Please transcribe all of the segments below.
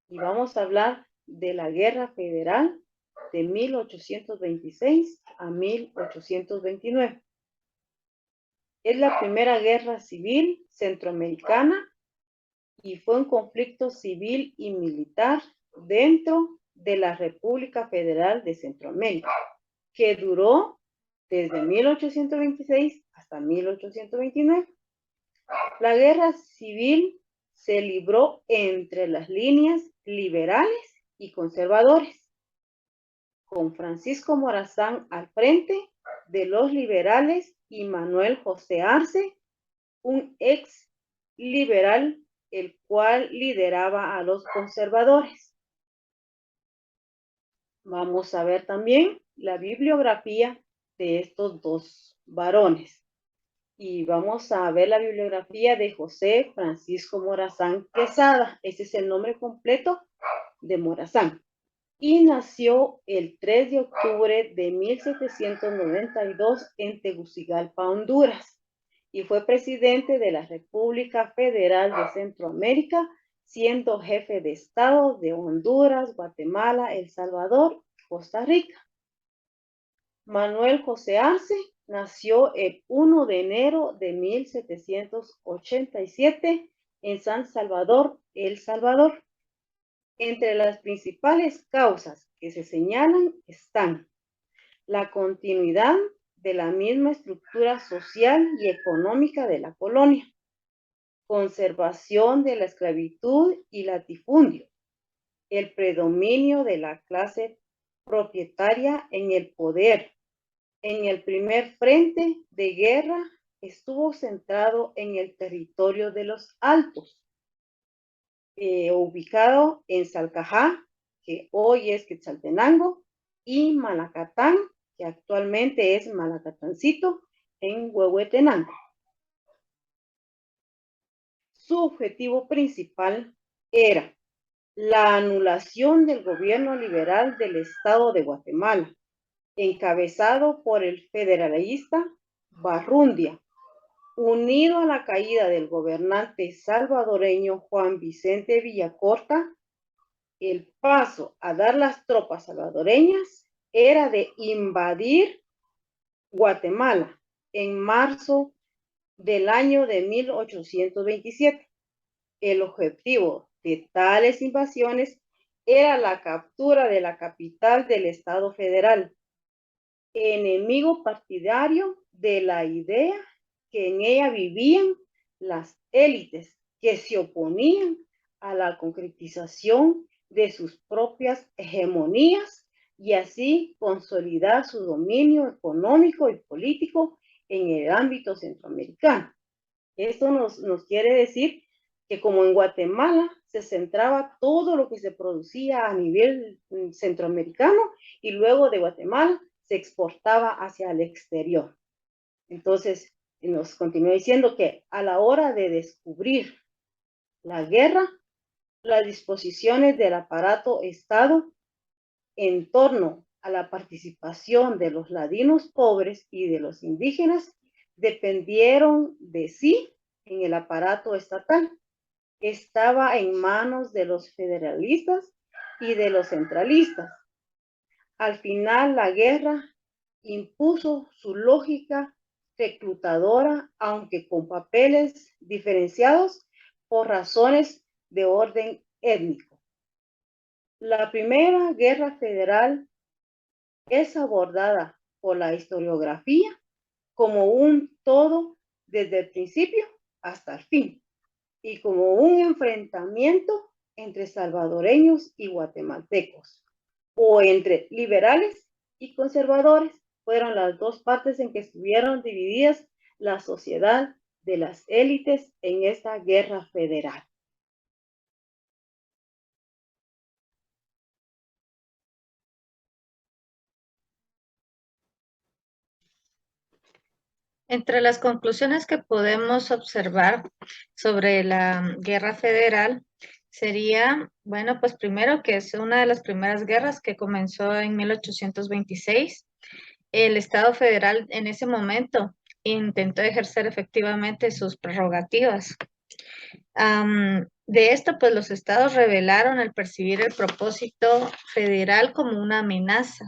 y vamos a hablar de la Guerra Federal de 1826 a 1829. Es la primera guerra civil centroamericana y fue un conflicto civil y militar dentro de la República Federal de Centroamérica, que duró desde 1826 hasta 1829. La guerra civil se libró entre las líneas liberales y conservadores, con Francisco Morazán al frente de los liberales y Manuel José Arce, un ex liberal, el cual lideraba a los conservadores. Vamos a ver también la bibliografía de estos dos varones. Y vamos a ver la bibliografía de José Francisco Morazán Quesada. Ese es el nombre completo de Morazán. Y nació el 3 de octubre de 1792 en Tegucigalpa, Honduras. Y fue presidente de la República Federal de Centroamérica, siendo jefe de Estado de Honduras, Guatemala, El Salvador, Costa Rica. Manuel José Arce nació el 1 de enero de 1787 en San Salvador, El Salvador. Entre las principales causas que se señalan están la continuidad de la misma estructura social y económica de la colonia, conservación de la esclavitud y latifundio, el predominio de la clase propietaria en el poder. En el primer frente de guerra estuvo centrado en el territorio de los Altos, ubicado en Salcajá, que hoy es Quetzaltenango, y Malacatán, que actualmente es Malacatancito, en Huehuetenango. Su objetivo principal era la anulación del gobierno liberal del Estado de Guatemala, encabezado por el federalista Barrundia, unido a la caída del gobernante salvadoreño Juan Vicente Villacorta. El paso a dar las tropas salvadoreñas era de invadir Guatemala en marzo del año de 1827. El objetivo de tales invasiones era la captura de la capital del Estado Federal, enemigo partidario de la idea que en ella vivían las élites que se oponían a la concretización de sus propias hegemonías y así consolidar su dominio económico y político en el ámbito centroamericano. Esto nos quiere decir que como en Guatemala se centraba todo lo que se producía a nivel centroamericano y luego de Guatemala se exportaba hacia el exterior. Entonces, nos continúa diciendo que a la hora de descubrir la guerra, las disposiciones del aparato Estado en torno a la participación de los ladinos pobres y de los indígenas dependieron de sí en el aparato estatal. Estaba en manos de los federalistas y de los centralistas. Al final, la guerra impuso su lógica reclutadora, aunque con papeles diferenciados por razones de orden étnico. La primera guerra federal es abordada por la historiografía como un todo desde el principio hasta el fin y como un enfrentamiento entre salvadoreños y guatemaltecos o entre liberales y conservadores. Fueron las dos partes en que estuvieron divididas la sociedad de las élites en esta guerra federal. Entre las conclusiones que podemos observar sobre la guerra federal sería, bueno, pues primero que es una de las primeras guerras que comenzó en 1826. El Estado federal en ese momento intentó ejercer efectivamente sus prerrogativas. De esto, pues los estados revelaron al percibir el propósito federal como una amenaza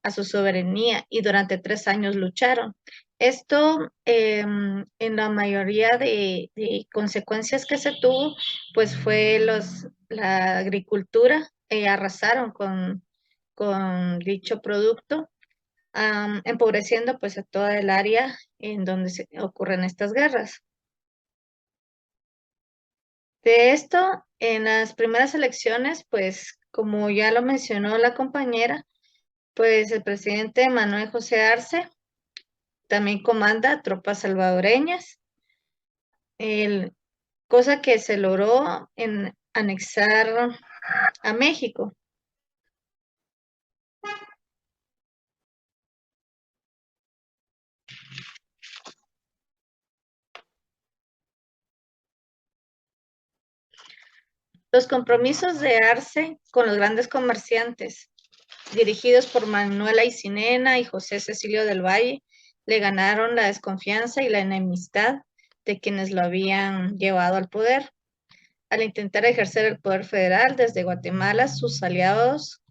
a su soberanía y durante 3 años lucharon. Esto, en la mayoría de consecuencias que se tuvo, pues fue la agricultura, arrasaron con dicho producto, empobreciendo pues a toda el área en donde se ocurren estas guerras. De esto, en las primeras elecciones, pues como ya lo mencionó la compañera, pues el presidente Manuel José Arce también comanda tropas salvadoreñas, cosa que se logró en anexar a México. Los compromisos de Arce con los grandes comerciantes, dirigidos por Manuel Aycinena y José Cecilio del Valle, le ganaron la desconfianza y la enemistad de quienes lo habían llevado al poder. Al intentar ejercer el poder federal desde Guatemala, sus aliados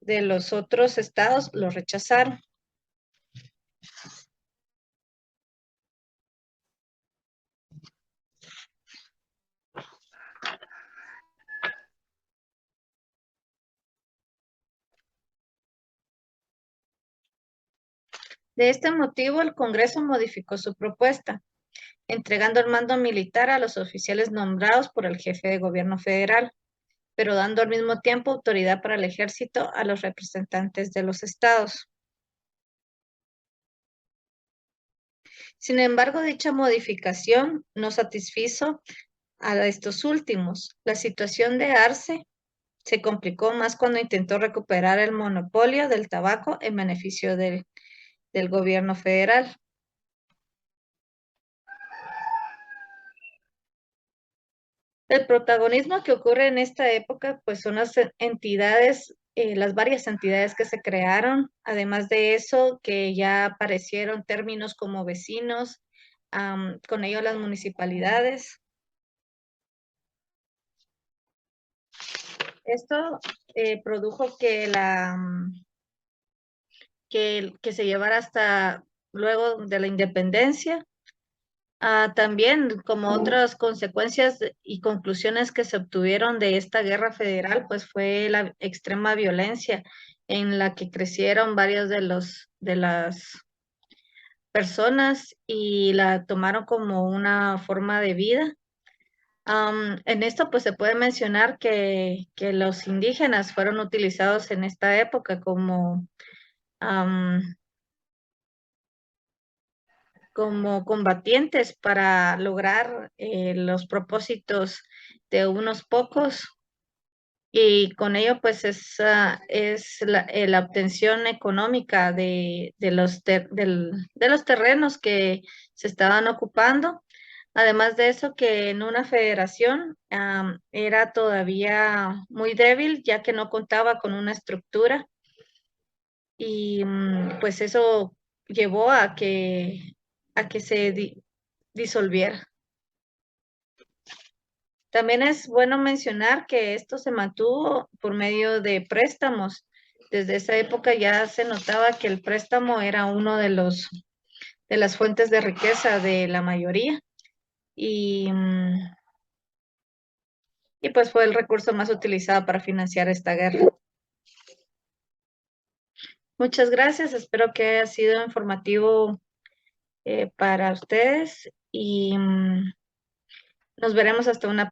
de los otros estados lo rechazaron. De este motivo, el Congreso modificó su propuesta, entregando el mando militar a los oficiales nombrados por el jefe de gobierno federal, pero dando al mismo tiempo autoridad para el ejército a los representantes de los estados. Sin embargo, dicha modificación no satisfizo a estos últimos. La situación de Arce se complicó más cuando intentó recuperar el monopolio del tabaco en beneficio del gobierno federal. El protagonismo que ocurre en esta época, pues son las entidades, las varias entidades que se crearon, además de eso, que ya aparecieron términos como vecinos, con ello las municipalidades. Esto produjo que que se llevara hasta luego de la independencia. También, como otras consecuencias y conclusiones que se obtuvieron de esta guerra federal, pues fue la extrema violencia en la que crecieron varios de las personas y la tomaron como una forma de vida. En esto, pues se puede mencionar que los indígenas fueron utilizados en esta época como combatientes para lograr los propósitos de unos pocos, y con ello pues es la obtención económica de los terrenos que se estaban ocupando. Además de eso, que en una federación era todavía muy débil, ya que no contaba con una estructura, y pues eso llevó a que se disolviera. También es bueno mencionar que esto se mantuvo por medio de préstamos. Desde esa época ya se notaba que el préstamo era uno de las fuentes de riqueza de la mayoría, y pues fue el recurso más utilizado para financiar esta guerra. Muchas gracias, espero que haya sido informativo para ustedes, y nos veremos hasta una